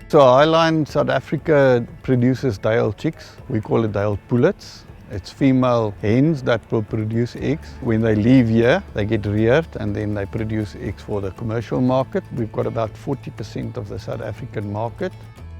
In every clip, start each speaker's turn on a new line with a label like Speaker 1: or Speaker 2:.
Speaker 1: So Highline South Africa produces day-old chicks. We call it day-old pullets. It's female hens that will produce eggs. When they leave here, they get reared and then they produce eggs for the commercial market. We've got about 40% of the South African market.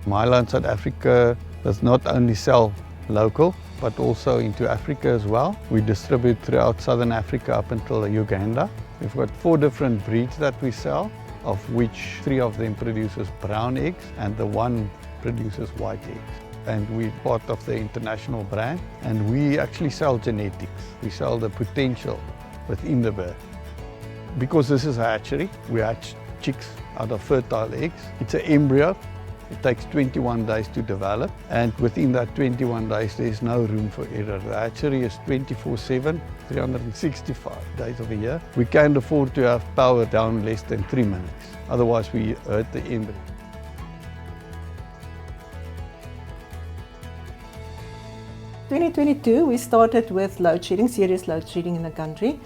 Speaker 1: Highline South Africa does not only sell local, but also into Africa as well. We distribute throughout Southern Africa up until Uganda. We've got 4 different breeds that we sell, of which 3 of them produces brown eggs and the 1 produces white eggs. And we're part of the international brand, and we actually sell genetics. We sell the potential within the bird. Because this is a hatchery, we hatch chicks out of fertile eggs. It's an embryo. It takes 21 days to develop, and within that 21 days there's no room for error. The hatchery is 24/7, 365 days of a year. We can't afford to have power down less than 3 minutes, otherwise we hurt the embryo.
Speaker 2: 2022, we started with load shedding, serious load shedding in the country,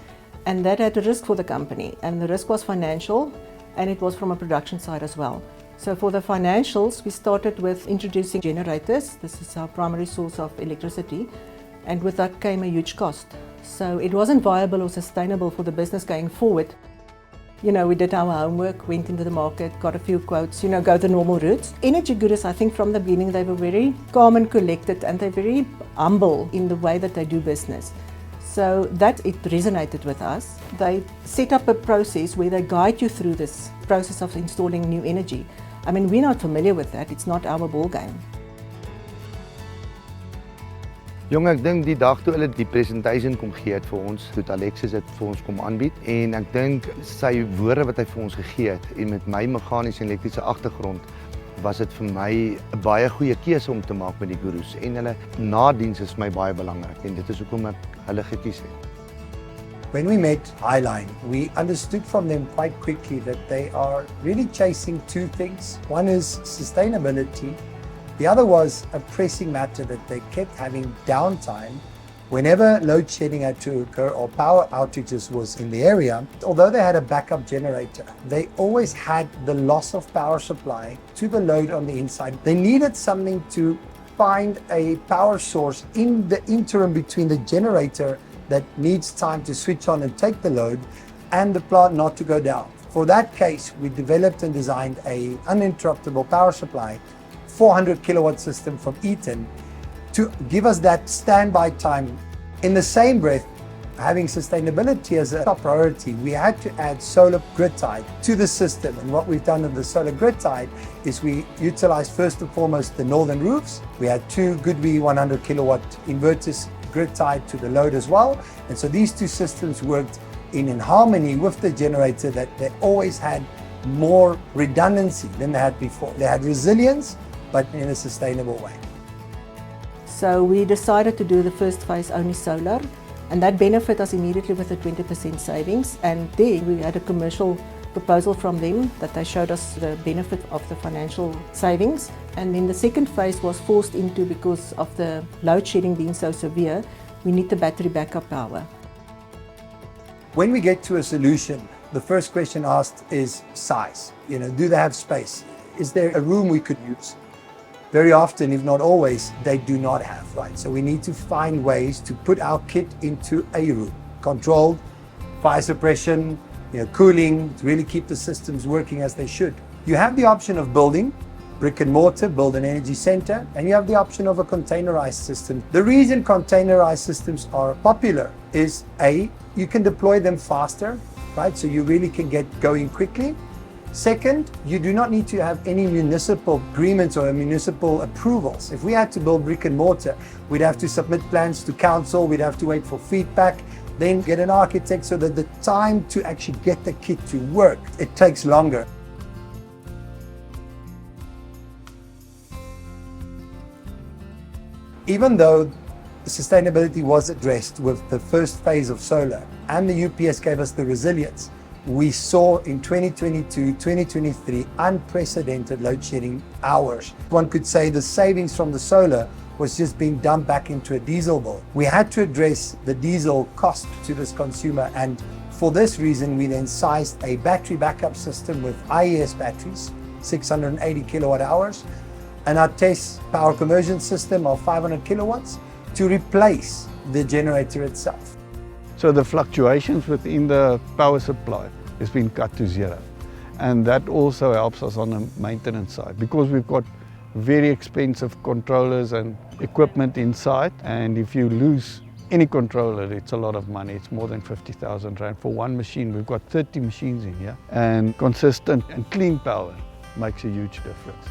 Speaker 2: and that had a risk for the company. And the risk was financial, and it was from a production side as well. So for the financials, we started with introducing generators. This is our primary source of electricity, and with that came a huge cost. So it wasn't viable or sustainable for the business going forward. You know, we did our homework, went into the market, got a few quotes, go the normal routes. Energy Gurus, I think from the beginning, they were very calm and collected, and they're very humble in the way that they do business. So that it resonated with us. They set up a process where they guide you through this process of installing new energy. I mean, we're not familiar with that. It's not our ball game.
Speaker 3: Jong, ek dink die dag toe hulle die presentation kom gee het vir ons, toe Alexis dit vir ons kom aanbied, en ek dink sy woorde wat hy vir ons gegee het, en met my meganiese en elektriese agtergrond, was dit vir my 'n baie goeie keuse om te maak met die gurus, en hulle nadiens is vir my baie belangrik, en dit is hoekom ek hulle gekies het.
Speaker 4: When we met Highline, we understood from them quite quickly that they are really chasing 2 things. One is sustainability. The other was a pressing matter that they kept having downtime. Whenever load shedding had to occur or power outages was in the area, although they had a backup generator, they always had the loss of power supply to the load on the inside. They needed something to find a power source in the interim between the generator that needs time to switch on and take the load and the plant not to go down. For that case, we developed and designed a uninterruptible power supply 400 kilowatt system from Eaton to give us that standby time. In the same breath, having sustainability as a top priority, we had to add solar grid tie to the system. And what we've done with the solar grid tie is we utilized first and foremost the northern roofs. We had 2 Goodby 100 kilowatt inverters grid tied to the load as well. And so these 2 systems worked in harmony with the generator, that they always had more redundancy than they had before. They had resilience, but in a sustainable way.
Speaker 2: So we decided to do the first phase only solar, and that benefited us immediately with a 20% savings. And then we had a commercial proposal from them that they showed us the benefit of the financial savings. And then the second phase was forced into, because of the load shedding being so severe, we need the battery backup power.
Speaker 4: When we get to a solution, the first question asked is size. Do they have space? Is there a room we could use? Very often, if not always, they do not have, right? So we need to find ways to put our kit into a room, controlled, fire suppression, cooling, to really keep the systems working as they should. You have the option of building, brick and mortar, build an energy center, and you have the option of a containerized system. The reason containerized systems are popular is you can deploy them faster, right? So you really can get going quickly. Second, you do not need to have any municipal agreements or municipal approvals. If we had to build brick and mortar, we'd have to submit plans to council, we'd have to wait for feedback, then get an architect, so that the time to actually get the kit to work, it takes longer. Even though sustainability was addressed with the first phase of solar and the UPS gave us the resilience, we saw in 2022, 2023, unprecedented load shedding hours. One could say the savings from the solar was just being dumped back into a diesel bill. We had to address the diesel cost to this consumer, and for this reason, we then sized a battery backup system with IES batteries 680 kilowatt hours, and our test power conversion system of 500 kilowatts to replace the generator itself.
Speaker 1: So the fluctuations within the power supply has been cut to zero. And that also helps us on the maintenance side because we've got very expensive controllers and equipment inside, and if you lose any controller, it's a lot of money. It's more than 50,000 Rand for one machine. We've got 30 machines in here, and consistent and clean power makes a huge difference.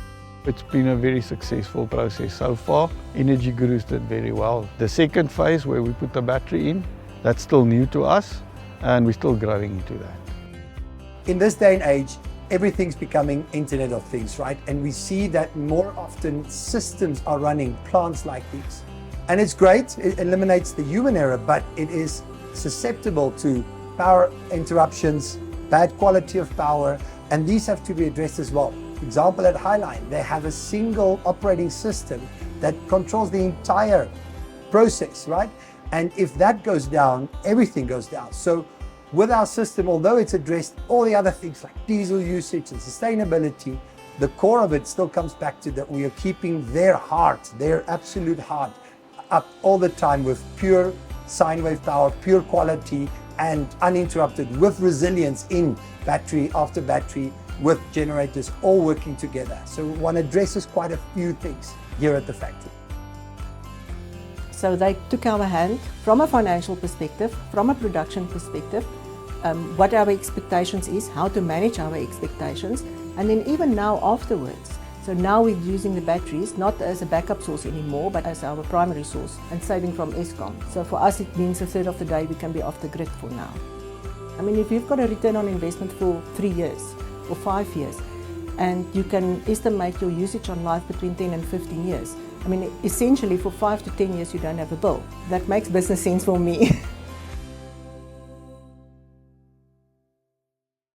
Speaker 1: It's been a very successful process so far. Energy Gurus did very well. The second phase where we put the battery in, that's still new to us, and we're still growing into that.
Speaker 4: In this day and age, everything's becoming Internet of Things, right? And we see that more often systems are running plants like these. And it's great, it eliminates the human error, but it is susceptible to power interruptions, bad quality of power, and these have to be addressed as well. Example at Highline, they have a single operating system that controls the entire process, right? And if that goes down, everything goes down. So with our system, although it's addressed all the other things like diesel usage and sustainability, the core of it still comes back to that we are keeping their heart, their absolute heart, up all the time with pure sine wave power, pure quality, and uninterrupted with resilience in battery after battery with generators all working together. So one addresses quite a few things here at the factory.
Speaker 2: So they took our hand from a financial perspective, from a production perspective, what our expectations is, how to manage our expectations, and then even now afterwards. So now we're using the batteries not as a backup source anymore, but as our primary source and saving from Eskom. So for us it means a third of the day we can be off the grid for now. I mean, if you've got a return on investment for 3 years or 5 years, and you can estimate your usage on life between 10 and 15 years, I mean, essentially for 5 to 10 years you don't have a bill. That makes business sense for me.